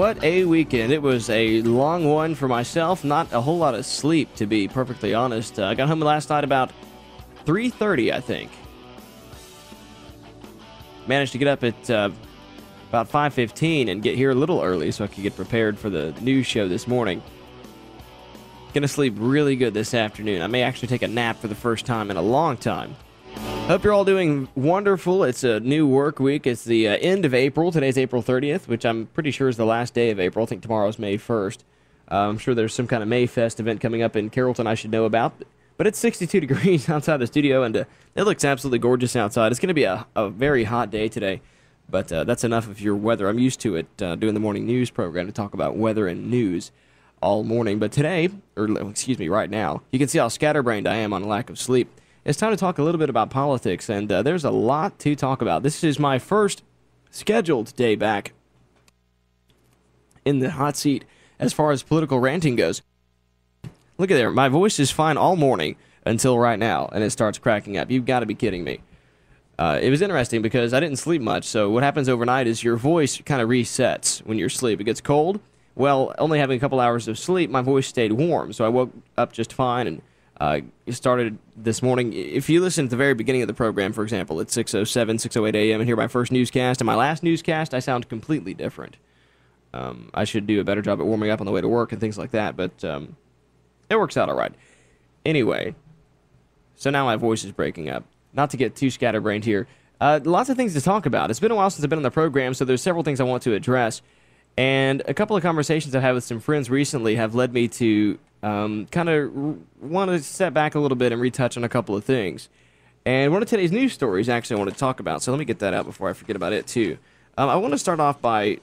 What a weekend. It was a long one for myself. Not a whole lot of sleep, to be perfectly honest. I got home last night about 3:30, I think. Managed to get up at about 5:15 and get here a little early so I could get prepared for the news show this morning. Gonna sleep really good this afternoon. I may actually take a nap for the first time in a long time. Hope you're all doing wonderful. It's a new work week. It's the end of April. Today's April 30th, which I'm pretty sure is the last day of April. I think tomorrow's May 1st. I'm sure there's some kind of May Fest event coming up in Carrollton I should know about. But it's 62 degrees outside the studio, and it looks absolutely gorgeous outside. It's going to be a very hot day today, but that's enough of your weather. I'm used to it doing the morning news program to talk about weather and news all morning. But today, right now, you can see how scatterbrained I am on lack of sleep. It's time to talk a little bit about politics, and there's a lot to talk about. This is my first scheduled day back in the hot seat as far as political ranting goes. Look at there. My voice is fine all morning until right now, and it starts cracking up. You've got to be kidding me. It was interesting because I didn't sleep much, so what happens overnight is your voice kind of resets when you're asleep. It gets cold. Well, only having a couple hours of sleep, my voice stayed warm, so I woke up just fine and started this morning. If you listen to the very beginning of the program, for example, at 6:07, 6:08 a.m. and hear my first newscast and my last newscast, I sound completely different. I should do a better job at warming up on the way to work and things like that, but it works out all right. Anyway, so now my voice is breaking up. Not to get too scatterbrained here. Lots of things to talk about. It's been a while since I've been on the program, so there's several things I want to address. And a couple of conversations I've had with some friends recently have led me to kind of want to step back a little bit and retouch on a couple of things. And one of today's news stories actually I want to talk about, so let me get that out before I forget about it too. I want to start off by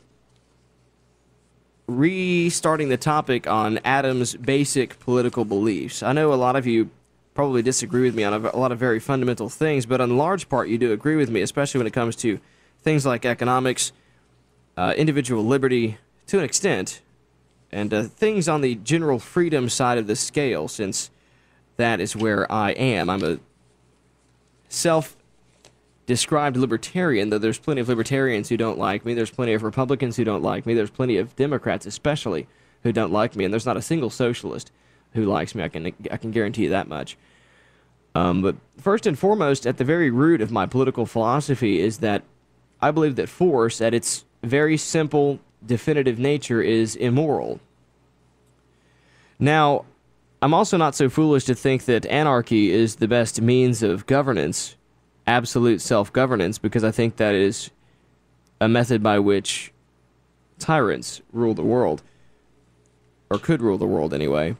restarting the topic on Adam's basic political beliefs. I know a lot of you probably disagree with me on a lot of very fundamental things, but in large part you do agree with me, especially when it comes to things like economics, individual liberty to an extent, and things on the general freedom side of the scale, since that is where I am. I'm a self-described libertarian, though there's plenty of libertarians who don't like me. There's plenty of Republicans who don't like me. There's plenty of Democrats, especially, who don't like me. And there's not a single socialist who likes me. I can guarantee you that much. But first and foremost, at the very root of my political philosophy is that I believe that force, at its very simple, definitive nature, is immoral. Now, I'm also not so foolish to think that anarchy is the best means of governance, absolute self-governance, because I think that is a method by which tyrants rule the world, or could rule the world anyway.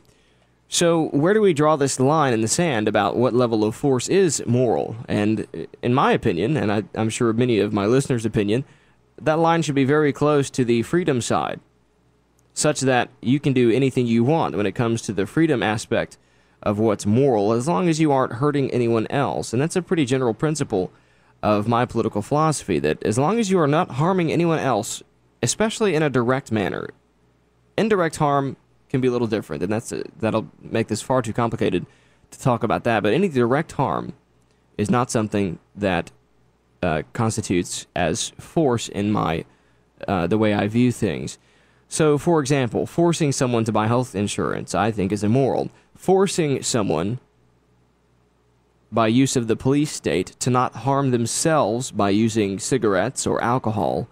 So where do we draw this line in the sand about what level of force is moral? And in my opinion, and I'm sure many of my listeners' opinion, that line should be very close to the freedom side, such that you can do anything you want when it comes to the freedom aspect of what's moral, as long as you aren't hurting anyone else. And that's a pretty general principle of my political philosophy, that as long as you are not harming anyone else, especially in a direct manner. Indirect harm can be a little different, and that'll make this far too complicated to talk about that, but any direct harm is not something that constitutes as force in the way I view things. So, for example, forcing someone to buy health insurance, I think, is immoral. Forcing someone, by use of the police state, to not harm themselves by using cigarettes or alcohol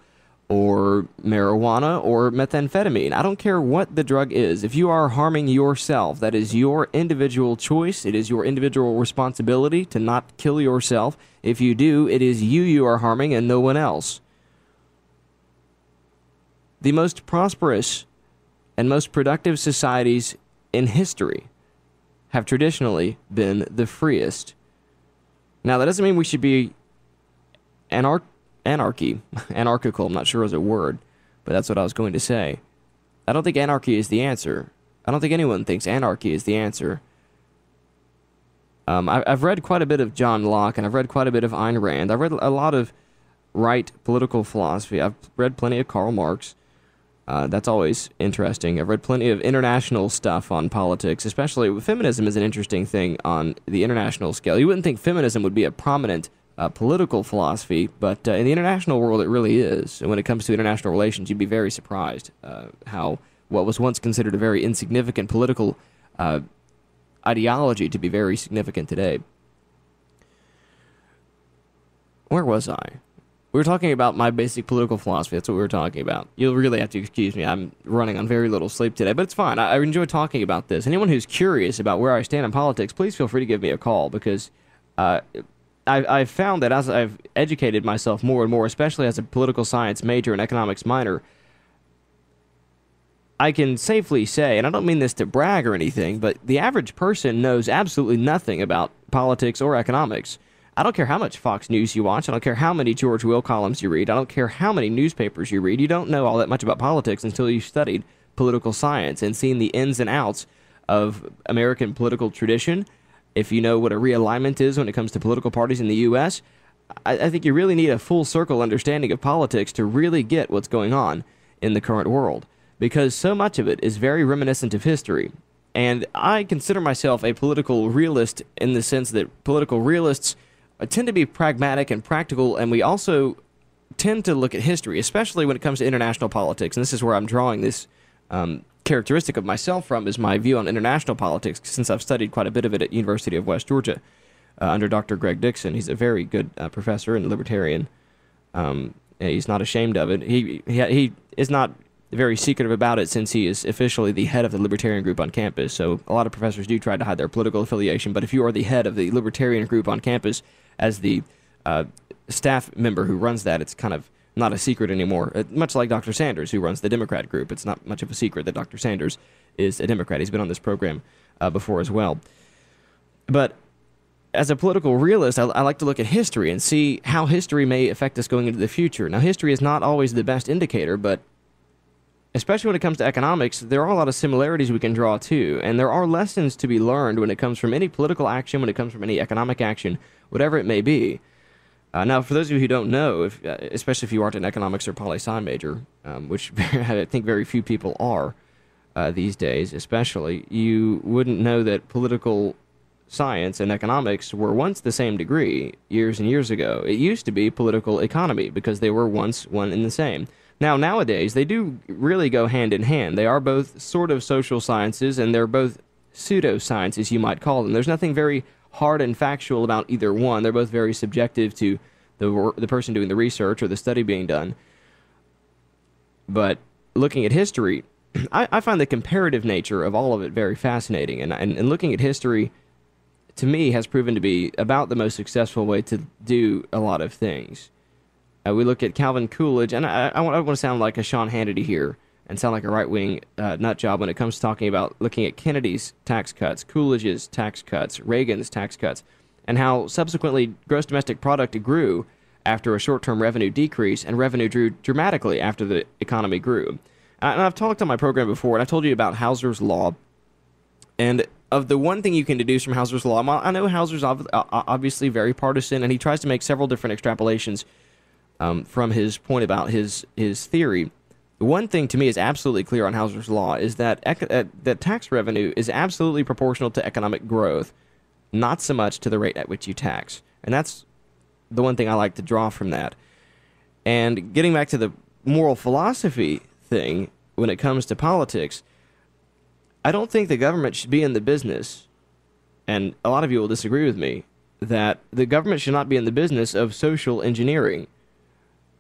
or marijuana or methamphetamine. I don't care what the drug is. If you are harming yourself, that is your individual choice. It is your individual responsibility to not kill yourself. If you do, it is you are harming and no one else. The most prosperous and most productive societies in history have traditionally been the freest. Now, that doesn't mean we should be anarchical, I'm not sure is a word, but that's what I was going to say. I don't think anarchy is the answer. I don't think anyone thinks anarchy is the answer. I've read quite a bit of John Locke, and I've read quite a bit of Ayn Rand. I've read a lot of right political philosophy. I've read plenty of Karl Marx. That's always interesting. I've read plenty of international stuff on politics, especially feminism is an interesting thing on the international scale. You wouldn't think feminism would be a prominent political philosophy, but in the international world it really is. And when it comes to international relations, you'd be very surprised how what was once considered a very insignificant political ideology to be very significant today. Where was I? We were talking about my basic political philosophy. That's what we were talking about. You'll really have to excuse me. I'm running on very little sleep today, but it's fine. I enjoy talking about this. Anyone who's curious about where I stand in politics, please feel free to give me a call, because I've found that as I've educated myself more and more, especially as a political science major and economics minor, I can safely say, and I don't mean this to brag or anything, but the average person knows absolutely nothing about politics or economics. I don't care how much Fox News you watch. I don't care how many George Will columns you read. I don't care how many newspapers you read. You don't know all that much about politics until you've studied political science and seen the ins and outs of American political tradition. If you know what a realignment is when it comes to political parties in the U.S., I think you really need a full circle understanding of politics to really get what's going on in the current world, because so much of it is very reminiscent of history. And I consider myself a political realist in the sense that political realists tend to be pragmatic and practical, and we also tend to look at history, especially when it comes to international politics. And this is where I'm drawing this characteristic of myself from, is my view on international politics, since I've studied quite a bit of it at University of West Georgia under Dr. Greg Dixon. He's a very good professor and libertarian. He's not ashamed of it. He is not very secretive about it, since he is officially the head of the libertarian group on campus. So a lot of professors do try to hide their political affiliation, but if you are the head of the libertarian group on campus as the staff member who runs that, it's kind of not a secret anymore. Much like Dr. Sanders, who runs the Democrat group. It's not much of a secret that Dr. Sanders is a Democrat. He's been on this program before as well. But as a political realist, I like to look at history and see how history may affect us going into the future. Now, history is not always the best indicator, but especially when it comes to economics, there are a lot of similarities we can draw too, and there are lessons to be learned when it comes from any political action, when it comes from any economic action, whatever it may be. Now, for those of you who don't know, especially if you aren't an economics or poli-sci major, which I think very few people are these days especially, you wouldn't know that political science and economics were once the same degree years and years ago. It used to be political economy because they were once one and the same. Now, nowadays, they do really go hand in hand. They are both sort of social sciences, and they're both pseudosciences, you might call them. There's nothing very hard and factual about either one. They're both very subjective to the person doing the research or the study being done. But looking at history, I find the comparative nature of all of it very fascinating. And looking at history, to me, has proven to be about the most successful way to do a lot of things. We look at Calvin Coolidge, and I want to sound like a Sean Hannity here and sound like a right-wing nut job when it comes to talking about looking at Kennedy's tax cuts, Coolidge's tax cuts, Reagan's tax cuts, and how subsequently gross domestic product grew after a short-term revenue decrease, and revenue drew dramatically after the economy grew. And I've talked on my program before, and I told you about Hauser's Law, and of the one thing you can deduce from Hauser's Law, I know Hauser's obviously very partisan, and he tries to make several different extrapolations from his point about his theory. One thing to me is absolutely clear on Hauser's Law is that that tax revenue is absolutely proportional to economic growth, not so much to the rate at which you tax. And that's the one thing I like to draw from that. And getting back to the moral philosophy thing, when it comes to politics, I don't think the government should be in the business, and a lot of you will disagree with me, that the government should not be in the business of social engineering.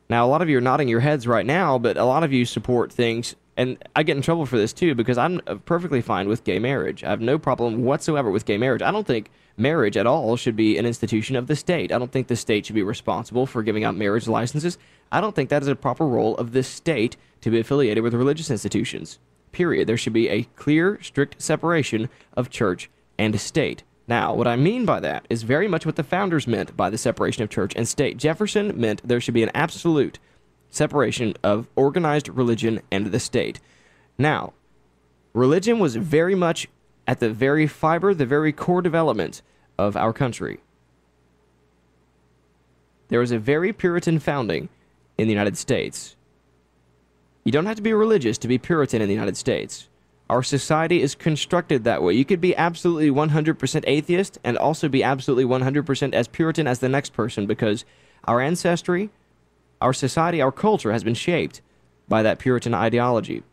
Now, a lot of you are nodding your heads right now, but a lot of you support things, and I get in trouble for this too, because I'm perfectly fine with gay marriage. I have no problem whatsoever with gay marriage. I don't think marriage at all should be an institution of the state. I don't think the state should be responsible for giving out marriage licenses. I don't think that is a proper role of the state to be affiliated with religious institutions. Period. There should be a clear, strict separation of church and state. Now, what I mean by that is very much what the founders meant by the separation of church and state. Jefferson meant there should be an absolute separation of organized religion and the state. Now, religion was very much at the very fiber, the very core development of our country. There was a very Puritan founding in the United States. You don't have to be religious to be Puritan in the United States. Our society is constructed that way. You could be absolutely 100% atheist and also be absolutely 100% as Puritan as the next person, because our ancestry, our society, our culture has been shaped by that Puritan ideology.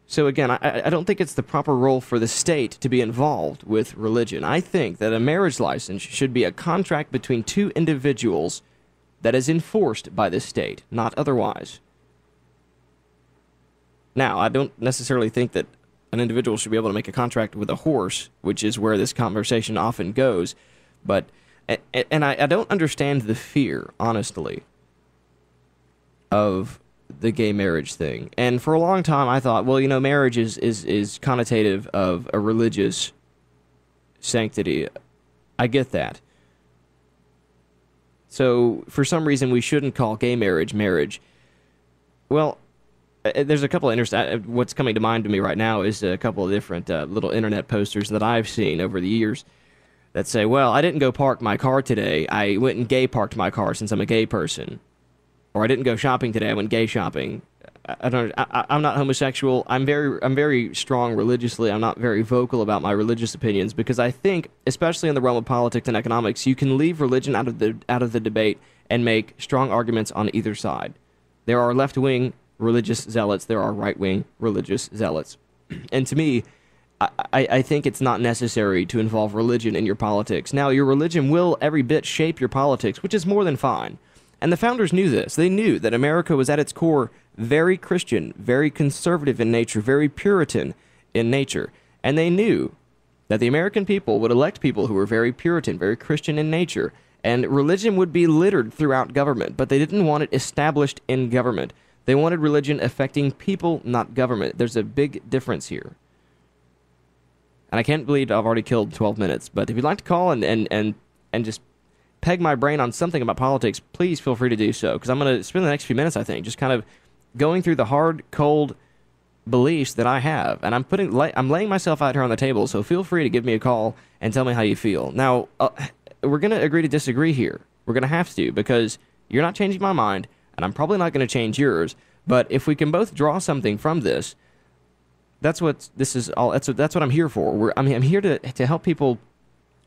So again, I don't think it's the proper role for the state to be involved with religion. I think that a marriage license should be a contract between two individuals that is enforced by the state, not otherwise. Now, I don't necessarily think that an individual should be able to make a contract with a horse, which is where this conversation often goes. But, and I don't understand the fear, honestly, of the gay marriage thing. And for a long time, I thought, well, marriage is connotative of a religious sanctity. I get that. So, for some reason, we shouldn't call gay marriage marriage. Well, there's a couple of what's coming to mind to me right now is a couple of different little internet posters that I've seen over the years that say, well, I didn't go park my car today. I went and gay parked my car since I'm a gay person. Or I didn't go shopping today. I went gay shopping. I'm not homosexual. I'm very strong religiously. I'm not very vocal about my religious opinions because I think, especially in the realm of politics and economics, you can leave religion out of the debate and make strong arguments on either side. There are left-wing religious zealots, there are right-wing religious zealots. And to me, I think it's not necessary to involve religion in your politics. Now, your religion will every bit shape your politics, which is more than fine. And the founders knew this. They knew that America was at its core very Christian, very conservative in nature, very Puritan in nature. And they knew that the American people would elect people who were very Puritan, very Christian in nature, and religion would be littered throughout government, but they didn't want it established in government. They wanted religion affecting people, not government. There's a big difference here. And I can't believe I've already killed 12 minutes, but if you'd like to call and just peg my brain on something about politics, please feel free to do so, because I'm going to spend the next few minutes, I think, just kind of going through the hard, cold beliefs that I have, and I'm laying myself out here on the table, so feel free to give me a call and tell me how you feel. Now, we're going to agree to disagree here. We're going to have to, because you're not changing my mind, and I'm probably not going to change yours, but if we can both draw something from this, that's what this is all. That's what I'm here for. I'm here to help people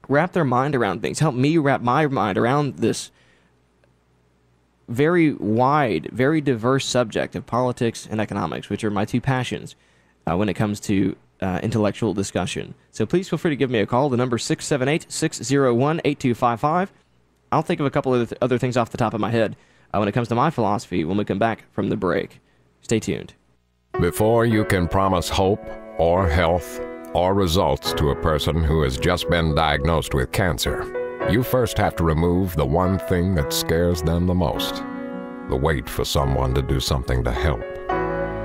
wrap their mind around things, help me wrap my mind around this very wide, very diverse subject of politics and economics, which are my two passions when it comes to intellectual discussion. So please feel free to give me a call. The number is 678-601-8255. I'll think of a couple of other things off the top of my head when it comes to my philosophy when we come back from the break. Stay tuned. Before you can promise hope or health or results to a person who has just been diagnosed with cancer, you first have to remove the one thing that scares them the most: the wait for someone to do something to help.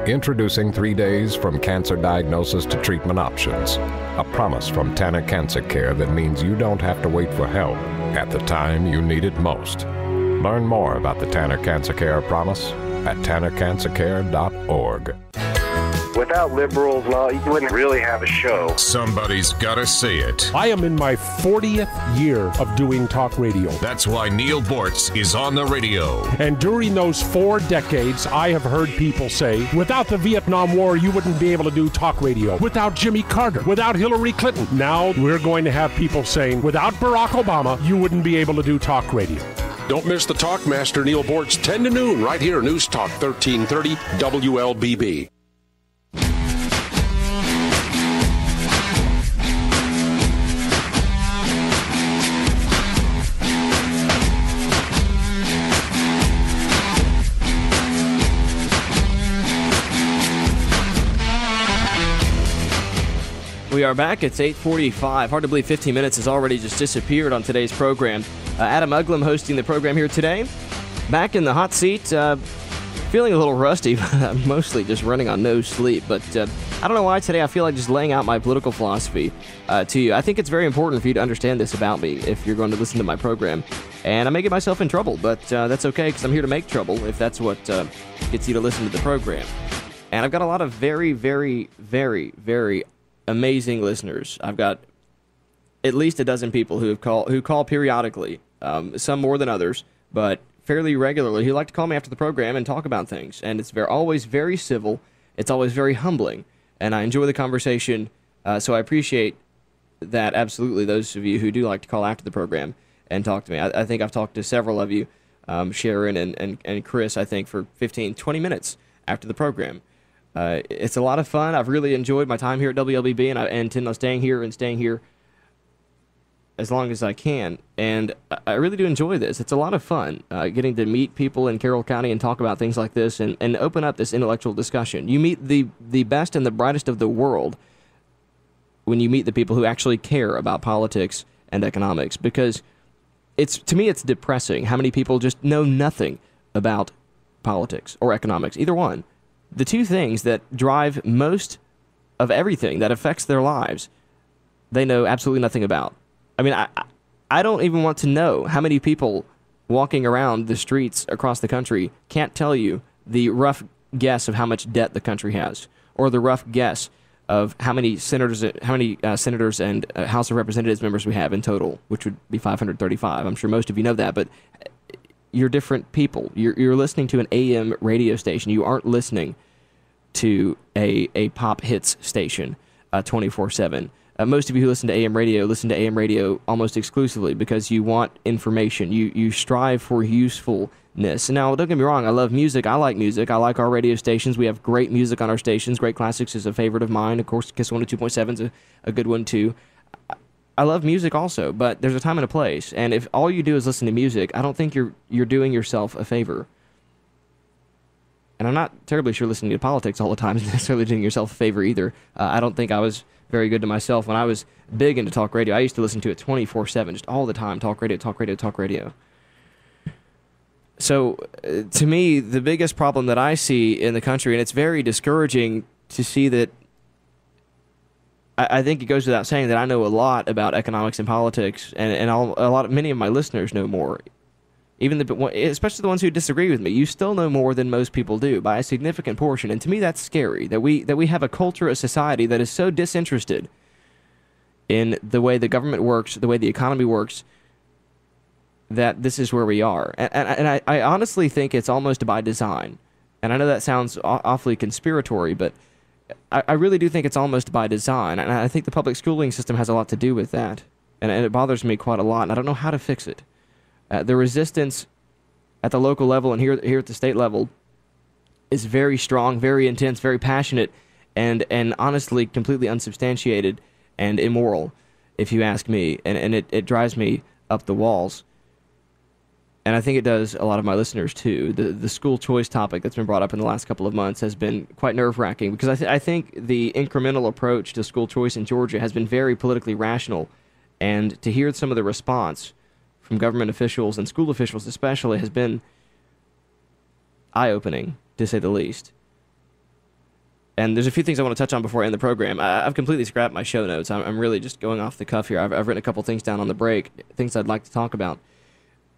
Introducing 3 days from cancer diagnosis to treatment options, a promise from Tanner Cancer Care that means you don't have to wait for help at the time you need it most. Learn more about the Tanner Cancer Care promise at tannercancercare.org. Without liberals, well, you wouldn't really have a show. Somebody's gotta say it. I am in my 40th year of doing talk radio. That's why Neil Bortz is on the radio. And during those 4 decades, I have heard people say, without the Vietnam War, you wouldn't be able to do talk radio. Without Jimmy Carter, without Hillary Clinton. Now we're going to have people saying, without Barack Obama, you wouldn't be able to do talk radio. Don't miss the Talkmaster Neil Bortz 10 to noon right here, News Talk 1330 WLBB. We are back. It's 8:45. Hard to believe 15 minutes has already just disappeared on today's program. Adam Uglum hosting the program here today. Back in the hot seat, feeling a little rusty, but I'm mostly just running on no sleep. But I don't know why today I feel like just laying out my political philosophy to you. I think it's very important for you to understand this about me if you're going to listen to my program. And I may get myself in trouble, but that's okay because I'm here to make trouble if that's what gets you to listen to the program. And I've got a lot of very, very, very, very amazing listeners. I've got at least a dozen people who call periodically, some more than others, but fairly regularly who like to call me after the program and talk about things. And it's always very civil. It's always very humbling. And I enjoy the conversation. So I appreciate that, absolutely, those of you who do like to call after the program and talk to me. I think I've talked to several of you, Sharon and Chris, I think, for 15, 20 minutes after the program. It's a lot of fun. I've really enjoyed my time here at WLBB, and I intend on staying here as long as I can. And I really do enjoy this. It's a lot of fun getting to meet people in Carroll County and talk about things like this and open up this intellectual discussion. You meet the best and the brightest of the world when you meet the people who actually care about politics and economics, because to me it's depressing how many people just know nothing about politics or economics, either one. The two things that drive most of everything that affects their lives, they know absolutely nothing about. I mean, I don't even want to know how many people walking around the streets across the country can't tell you the rough guess of how much debt the country has, or the rough guess of how many senators and House of Representatives members we have in total, which would be 535. I'm sure most of you know that, but you're different people. You're listening to an AM radio station. You aren't listening to a pop hits station 24/7. Most of you who listen to AM radio almost exclusively because you want information. You strive for usefulness. Now, don't get me wrong, I love music. I like music. I like our radio stations. We have great music on our stations. Great Classics is a favorite of mine. Of course, Kiss 102.7 is a good one, too. I love music also, but there's a time and a place. And if all you do is listen to music, I don't think you're doing yourself a favor. And I'm not terribly sure listening to politics all the time is necessarily doing yourself a favor either. I don't think I was very good to myself when I was big into talk radio. I used to listen to it 24/7, just all the time, talk radio, talk radio, talk radio. So, to me, the biggest problem that I see in the country, and it's very discouraging to see that, I think it goes without saying that I know a lot about economics and politics, and many of my listeners know more. Especially the ones who disagree with me, you still know more than most people do by a significant portion. And to me, that's scary, that we have a culture, a society that is so disinterested in the way the government works, the way the economy works, that this is where we are. And I honestly think it's almost by design. And I know that sounds awfully conspiratory, but I really do think it's almost by design. And I think the public schooling system has a lot to do with that. And it bothers me quite a lot, and I don't know how to fix it. The resistance at the local level and here at the state level is very strong, very intense, very passionate, and honestly completely unsubstantiated and immoral, if you ask me. And it drives me up the walls. And I think it does a lot of my listeners, too. The school choice topic that's been brought up in the last couple of months has been quite nerve-wracking, because I think the incremental approach to school choice in Georgia has been very politically rational. And to hear some of the response from government officials and school officials especially has been eye-opening, to say the least. And there's a few things I want to touch on before I end the program. I've completely scrapped my show notes. I'm really just going off the cuff here. I've written a couple things down on the break, things I'd like to talk about.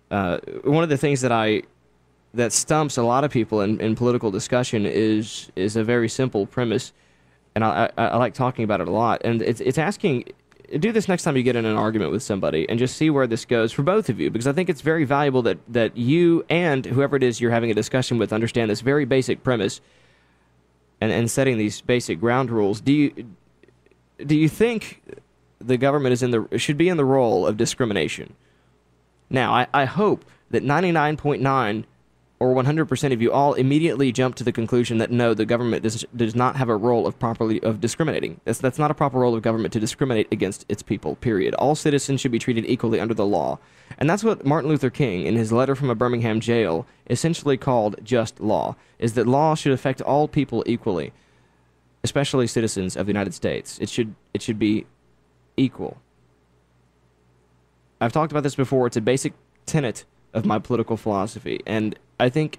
One of the things that stumps a lot of people in political discussion is a very simple premise, and I like talking about it a lot. And it's asking, do this next time you get in an argument with somebody and just see where this goes for both of you, because I think it's very valuable that you and whoever it is you're having a discussion with understand this very basic premise and setting these basic ground rules. Do you think the government should be in the role of discrimination? Now, I hope that 99.9 or 100% of you all immediately jump to the conclusion that no, the government does not have a role of discriminating. That's not a proper role of government to discriminate against its people, period. All citizens should be treated equally under the law. And that's what Martin Luther King, in his letter from a Birmingham jail, essentially called just law, is that law should affect all people equally, especially citizens of the United States. It should be equal. I've talked about this before. It's a basic tenet of my political philosophy, and I think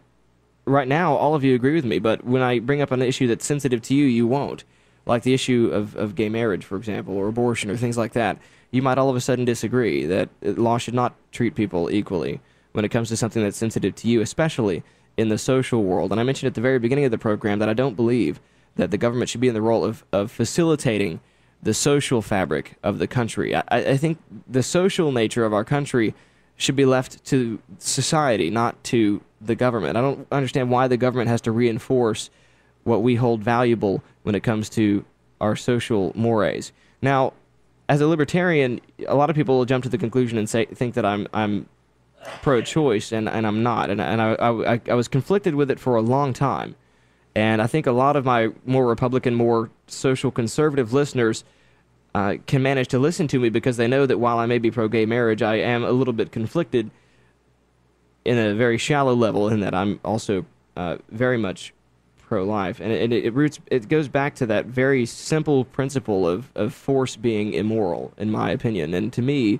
right now all of you agree with me, but when I bring up an issue that's sensitive to you, you won't. Like the issue of gay marriage, for example, or abortion, or things like that. You might all of a sudden disagree that law should not treat people equally when it comes to something that's sensitive to you, especially in the social world. And I mentioned at the very beginning of the program that I don't believe that the government should be in the role of facilitating the social fabric of the country. I think the social nature of our country should be left to society, not to the government. I don't understand why the government has to reinforce what we hold valuable when it comes to our social mores. Now, as a libertarian, a lot of people will jump to the conclusion and think that I'm pro-choice, and I'm not. And I was conflicted with it for a long time. And I think a lot of my more Republican, more social conservative listeners can manage to listen to me because they know that while I may be pro-gay marriage, I am a little bit conflicted in a very shallow level in that I'm also very much pro-life. And it goes back to that very simple principle of force being immoral, in my opinion. And to me,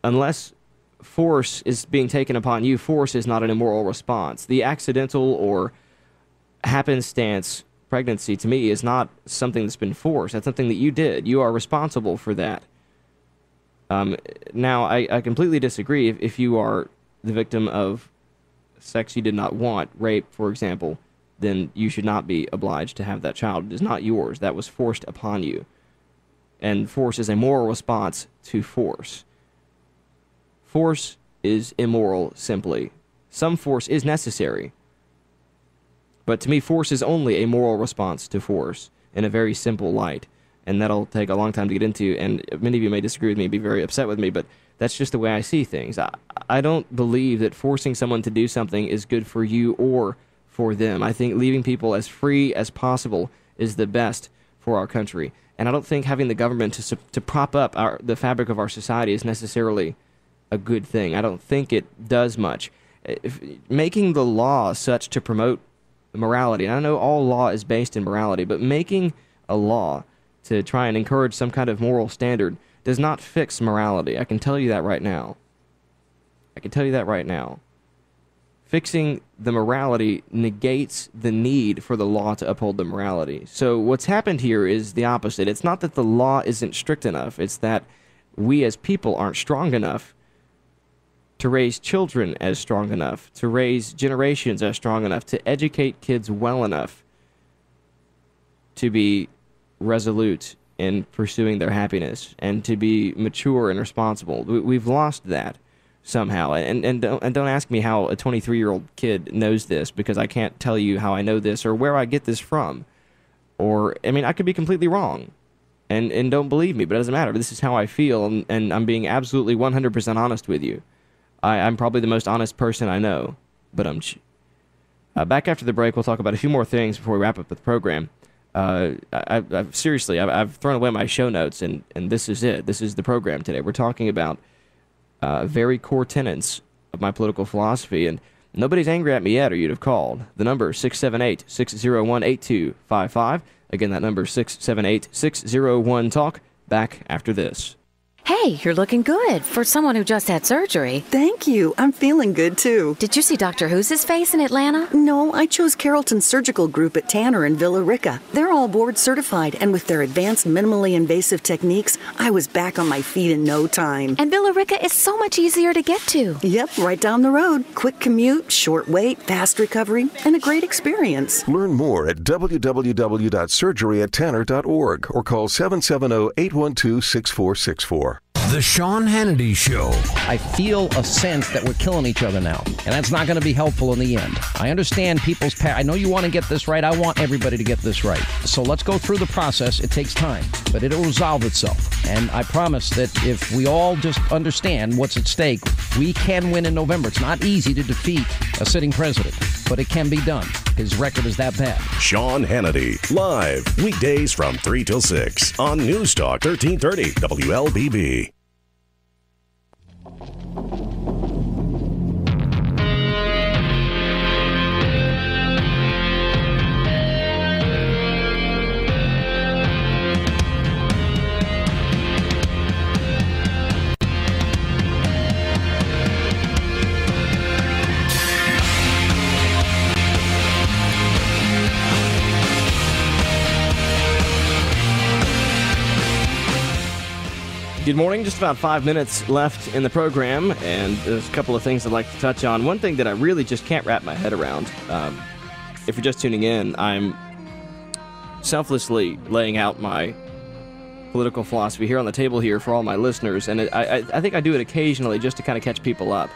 unless force is being taken upon you, force is not an immoral response. The accidental or happenstance pregnancy, to me, is not something that's been forced. That's something that you did. You are responsible for that. Now, I completely disagree if you are the victim of sex you did not want, rape, for example, then you should not be obliged to have that child. It is not yours. That was forced upon you. And force is a moral response to force. Force is immoral, simply. Some force is necessary. But to me, force is only a moral response to force in a very simple light. And that'll take a long time to get into, and many of you may disagree with me and be very upset with me, but that's just the way I see things. I don't believe that forcing someone to do something is good for you or for them. I think leaving people as free as possible is the best for our country. And I don't think having the government to prop up the fabric of our society is necessarily a good thing. I don't think it does much. Making the law such to promote morality, and I know all law is based in morality, but making a law to try and encourage some kind of moral standard does not fix morality. I can tell you that right now. Fixing the morality negates the need for the law to uphold the morality. So what's happened here is the opposite. It's not that the law isn't strict enough. It's that we as people aren't strong enough to raise children as strong enough, to raise generations as strong enough, to educate kids well enough to be resolute in pursuing their happiness and to be mature and responsible. We've lost that somehow. And don't ask me how a 23-year-old kid knows this, because I can't tell you how I know this or where I get this from. Or, I mean, I could be completely wrong. And don't believe me, but it doesn't matter. This is how I feel, and I'm being absolutely 100% honest with you. I'm probably the most honest person I know, but back after the break, we'll talk about a few more things before we wrap up the program. Seriously, I've thrown away my show notes, and this is it. This is the program today. We're talking about very core tenets of my political philosophy, and nobody's angry at me yet, or you'd have called. The number is 678-601-8255. Again, that number is 678-601-TALK. Back after this. Hey, you're looking good for someone who just had surgery. Thank you. I'm feeling good, too. Did you see Dr. Who's face in Atlanta? No, I chose Carrollton Surgical Group at Tanner in Villa Rica. They're all board certified, and with their advanced minimally invasive techniques, I was back on my feet in no time. And Villa Rica is so much easier to get to. Yep, right down the road. Quick commute, short wait, fast recovery, and a great experience. Learn more at www.surgeryattanner.org or call 770-812-6464. The Sean Hannity Show. I feel a sense that we're killing each other now, and that's not going to be helpful in the end. I understand people's I know you want to get this right. I want everybody to get this right. So let's go through the process. It takes time, but it'll resolve itself. And I promise that if we all just understand what's at stake, we can win in November. It's not easy to defeat a sitting president, but it can be done. His record is that bad. Sean Hannity, live, weekdays from 3 till 6 on News Talk 1330 WLBB. Good morning. Just about 5 minutes left in the program, and there's a couple of things I'd like to touch on. One thing that I really just can't wrap my head around, if you're just tuning in, I'm selflessly laying out my political philosophy here on the table here for all my listeners, and I think I do it occasionally just to kind of catch people up,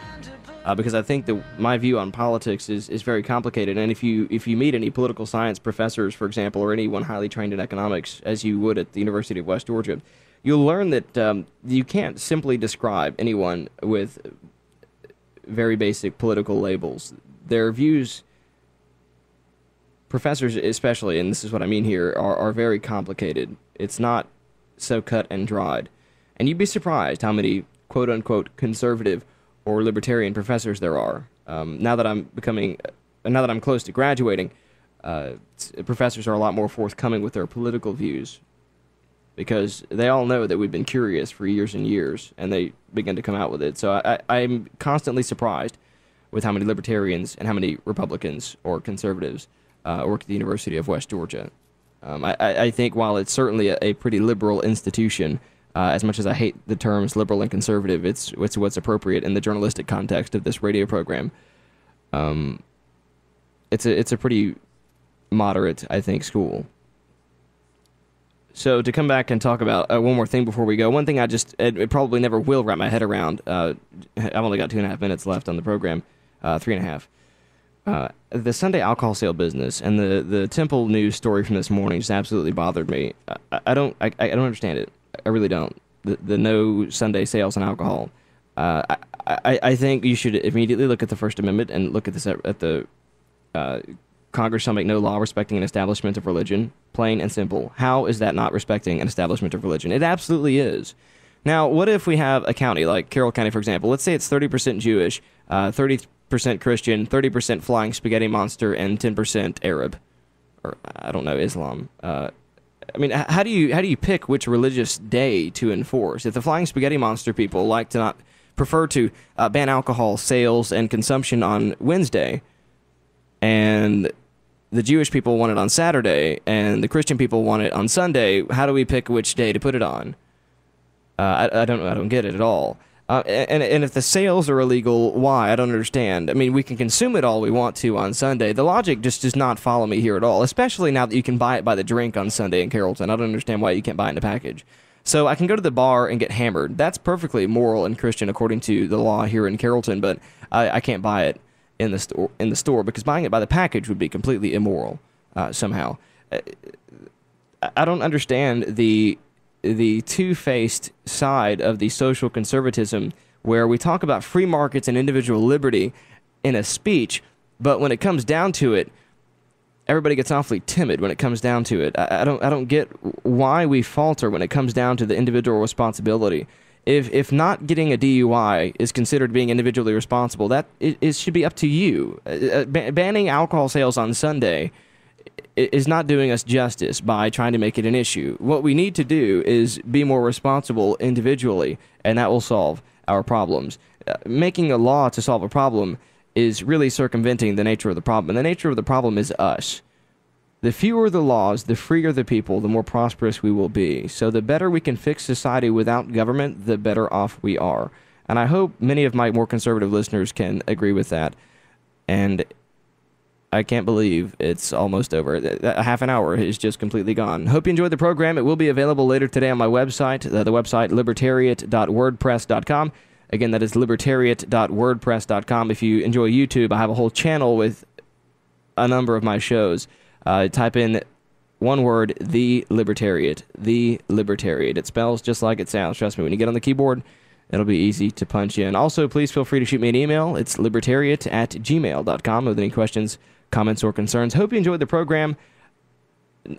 because I think that my view on politics is very complicated. And if you meet any political science professors, for example, or anyone highly trained in economics, as you would at the University of West Georgia, you'll learn that you can't simply describe anyone with very basic political labels. Their views, professors especially, and this is what I mean here, are very complicated. It's not so cut and dried. And you'd be surprised how many quote-unquote conservative or libertarian professors there are. Now that I'm close to graduating, professors are a lot more forthcoming with their political views, because they all know that we've been curious for years and years, and they begin to come out with it. So I'm constantly surprised with how many libertarians and how many Republicans or conservatives work at the University of West Georgia. I think while it's certainly a pretty liberal institution, as much as I hate the terms liberal and conservative, it's what's appropriate in the journalistic context of this radio program. It's a pretty moderate, I think, school. So to come back and talk about one more thing before we go, one thing it probably never will wrap my head around. I've only got 2.5 minutes left on the program, 3.5. The Sunday alcohol sale business and the Temple News story from this morning just absolutely bothered me. I don't understand it. I really don't. The no Sunday sales on alcohol. I think you should immediately look at the First Amendment and look at the Congress shall make no law respecting an establishment of religion. Plain and simple. How is that not respecting an establishment of religion? It absolutely is. Now, what if we have a county like Carroll County, for example? Let's say it's 30% Jewish, 30% Christian, 30% Flying Spaghetti Monster, and 10% Arab, or I don't know, Islam. I mean, how do you pick which religious day to enforce? If the Flying Spaghetti Monster people prefer to ban alcohol sales and consumption on Wednesday, and the Jewish people want it on Saturday, and the Christian people want it on Sunday, how do we pick which day to put it on? I don't get it at all. And if the sales are illegal, why? I don't understand. I mean, we can consume it all we want to on Sunday. The logic just does not follow me here at all, especially now that you can buy it by the drink on Sunday in Carrollton. I don't understand why you can't buy it in a package. So I can go to the bar and get hammered. That's perfectly moral and Christian according to the law here in Carrollton, but I can't buy it in the store because buying it by the package would be completely immoral somehow. I don't understand the two-faced side of the social conservatism where we talk about free markets and individual liberty in a speech, but when it comes down to it, everybody gets awfully timid when it comes down to it. I don't get why we falter when it comes down to the individual responsibility. If not getting a DUI is considered being individually responsible, that it should be up to you. Banning alcohol sales on Sunday is not doing us justice by trying to make it an issue. What we need to do is be more responsible individually, and that will solve our problems. Making a law to solve a problem is really circumventing the nature of the problem, and the nature of the problem is us. The fewer the laws, the freer the people, the more prosperous we will be. So the better we can fix society without government, the better off we are. And I hope many of my more conservative listeners can agree with that. And I can't believe it's almost over. A half an hour is just completely gone. Hope you enjoyed the program. It will be available later today on my website, the website libertariat.wordpress.com. Again, that is libertariat.wordpress.com. If you enjoy YouTube, I have a whole channel with a number of my shows. Type in one word, The Libertariat. The Libertariat. It spells just like it sounds. Trust me, when you get on the keyboard, it'll be easy to punch in. Also, please feel free to shoot me an email. It's libertariat@gmail.com with any questions, comments, or concerns. Hope you enjoyed the program.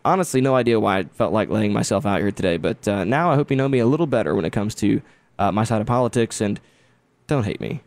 Honestly, no idea why I felt like laying myself out here today, but now I hope you know me a little better when it comes to my side of politics, and don't hate me.